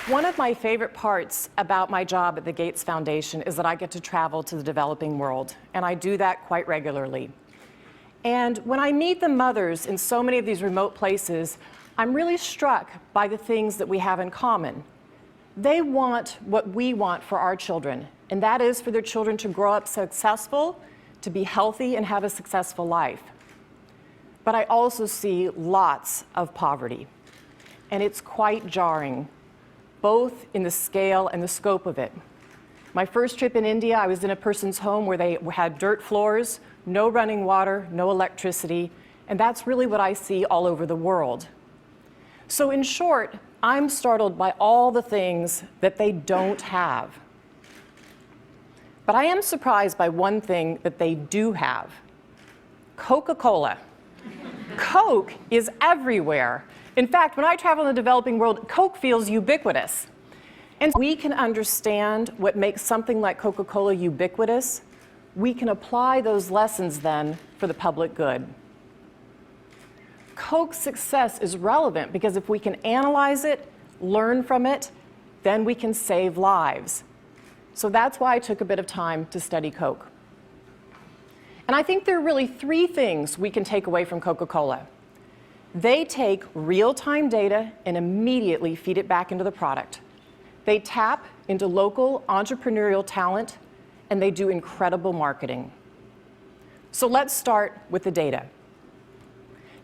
One of my favorite parts about my job at the Gates Foundation is that I get to travel to the developing world, and I do that quite regularly. And when I meet the mothers in so many of these remote places, I'm really struck by the things that we have in common. They want what we want for our children, and that is for their children to grow up successful, to be healthy, and have a successful life. But I also see lots of poverty, and it's quite jarring, both in the scale and the scope of it. My first trip in India, I was in a person's home where they had dirt floors, no running water, no electricity, and that's really what I see all over the world. So in short, I'm startled by all the things that they don't have. But I am surprised by one thing that they do have: Coca-Cola. Coke is everywhere. In fact, when I travel in the developing world, Coke feels ubiquitous. And we can understand what makes something like Coca-Cola ubiquitous. We can apply those lessons then for the public good. Coke's success is relevant because if we can analyze it, learn from it, then we can save lives. So that's why I took a bit of time to study Coke. And I think there are really three things we can take away from Coca-Cola. They take real-time data and immediately feed it back into the product. They tap into local entrepreneurial talent, and they do incredible marketing. So let's start with the data.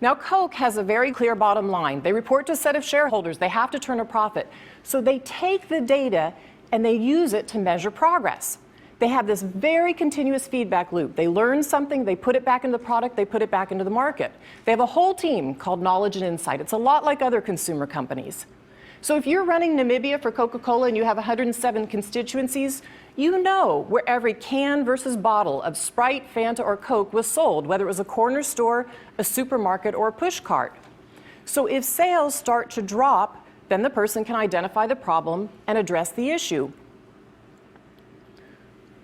Now, Coke has a very clear bottom line. They report to a set of shareholders. They have to turn a profit. So they take the data and they use it to measure progress. They have this very continuous feedback loop. They learn something, they put it back into the product, they put it back into the market. They have a whole team called Knowledge and Insight. It's a lot like other consumer companies. So if you're running Namibia for Coca-Cola and you have 107 constituencies, you know where every can versus bottle of Sprite, Fanta, or Coke was sold, whether it was a corner store, a supermarket, or a push cart. So if sales start to drop, then the person can identify the problem and address the issue.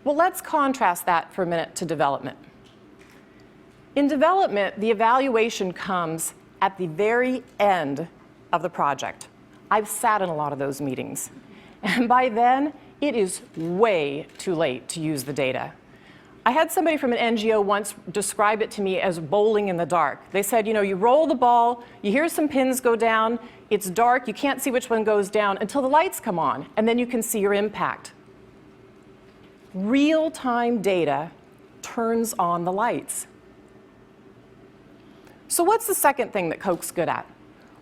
Well, let's contrast that for a minute to development. In development, the evaluation comes at the very end of the project. I've sat in a lot of those meetings. And by then, it is way too late to use the data. I had somebody from an NGO once describe it to me as bowling in the dark. They said, you know, you roll the ball, you hear some pins go down, it's dark, you can't see which one goes down until the lights come on, and then you can see your impact. Real-time data turns on the lights. So what's the second thing that Coke's good at?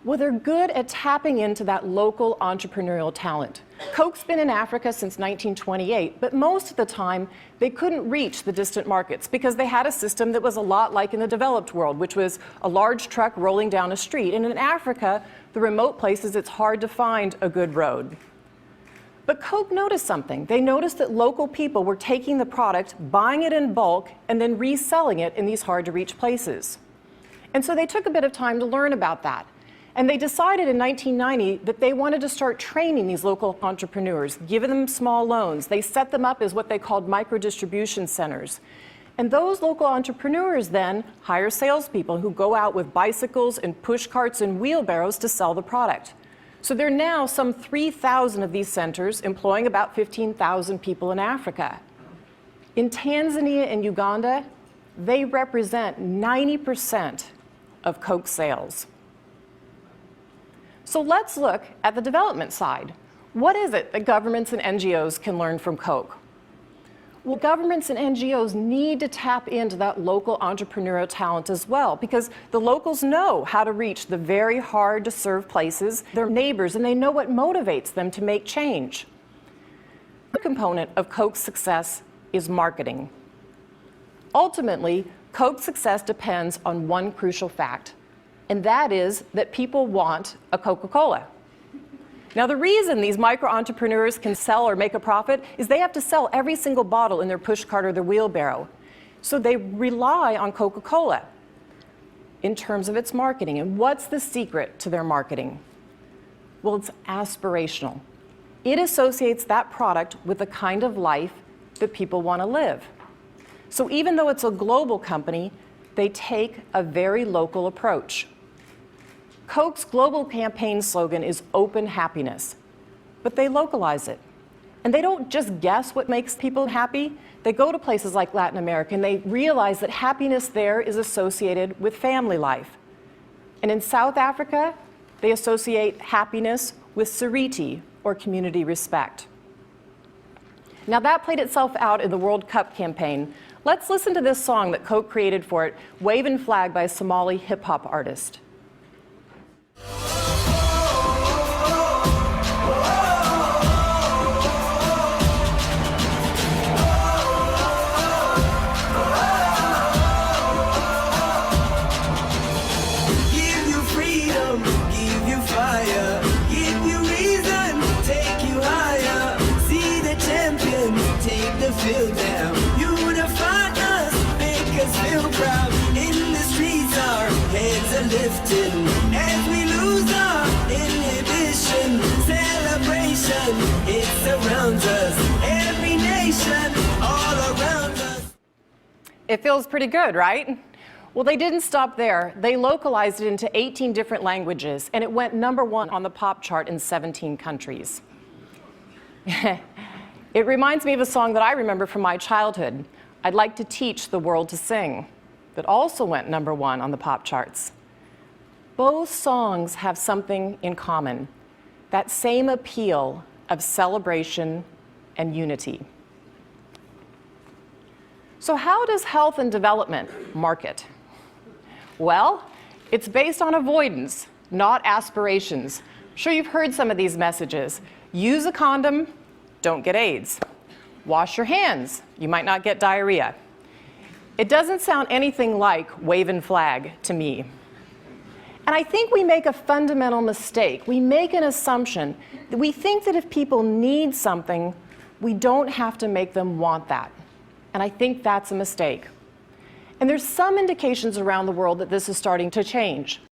Well, they're good at tapping into that local entrepreneurial talent. Coke's been in Africa since 1928, but most of the time they couldn't reach the distant markets because they had a system that was a lot like in the developed world, which was a large truck rolling down a street. And in Africa, the remote places, it's hard to find a good road. But Coke noticed something. They noticed that local people were taking the product, buying it in bulk, and then reselling it in these hard-to-reach places. And so they took a bit of time to learn about that. And they decided in 1990 that they wanted to start training these local entrepreneurs, giving them small loans. They set them up as what they called micro-distribution centers. And those local entrepreneurs then hire salespeople who go out with bicycles and push carts and wheelbarrows to sell the product. So there are now some 3,000 of these centers employing about 15,000 people in Africa. In Tanzania and Uganda, they represent 90% of Coke sales. So let's look at the development side. What is it that governments and NGOs can learn from Coke? Well, governments and NGOs need to tap into that local entrepreneurial talent as well, because the locals know how to reach the very hard-to-serve places, their neighbors, and they know what motivates them to make change. The component of Coke's success is marketing. Ultimately, Coke's success depends on one crucial fact, and that is that people want a Coca-Cola. Now, the reason these micro-entrepreneurs can sell or make a profit is they have to sell every single bottle in their pushcart or their wheelbarrow. So they rely on Coca-Cola in terms of its marketing. And what's the secret to their marketing? Well, it's aspirational. It associates that product with the kind of life that people want to live. So even though it's a global company, they take a very local approach. Coke's global campaign slogan is open happiness. but they localize it. And they don't just guess what makes people happy. They go to places like Latin America and they realize that happiness there is associated with family life. And in South Africa, they associate happiness with sariti, or community respect. Now that played itself out in the World Cup campaign. Let's listen to this song that Coke created for it, Wavin' Flag by a Somali hip-hop artist. Lifting as we lose our inhibition. Celebration, it surrounds us. Every nation, all around us. It feels pretty good, right? Well, they didn't stop there. They localized it into 18 different languages, and it went #1 on the pop chart in 17 countries. It reminds me of a song that I remember from my childhood, I'd Like to Teach the World to Sing, that also went #1 on the pop charts. Both songs have something in common, that same appeal of celebration and unity. So how does health and development market? Well, it's based on avoidance, not aspirations. I'm sure you've heard some of these messages. Use a condom, don't get AIDS. Wash your hands, you might not get diarrhea. It doesn't sound anything like wavin' flag to me. And I think we make a fundamental mistake. We make an assumption that we think that if people need something, we don't have to make them want that. And I think that's a mistake. And there's some indications around the world that this is starting to change.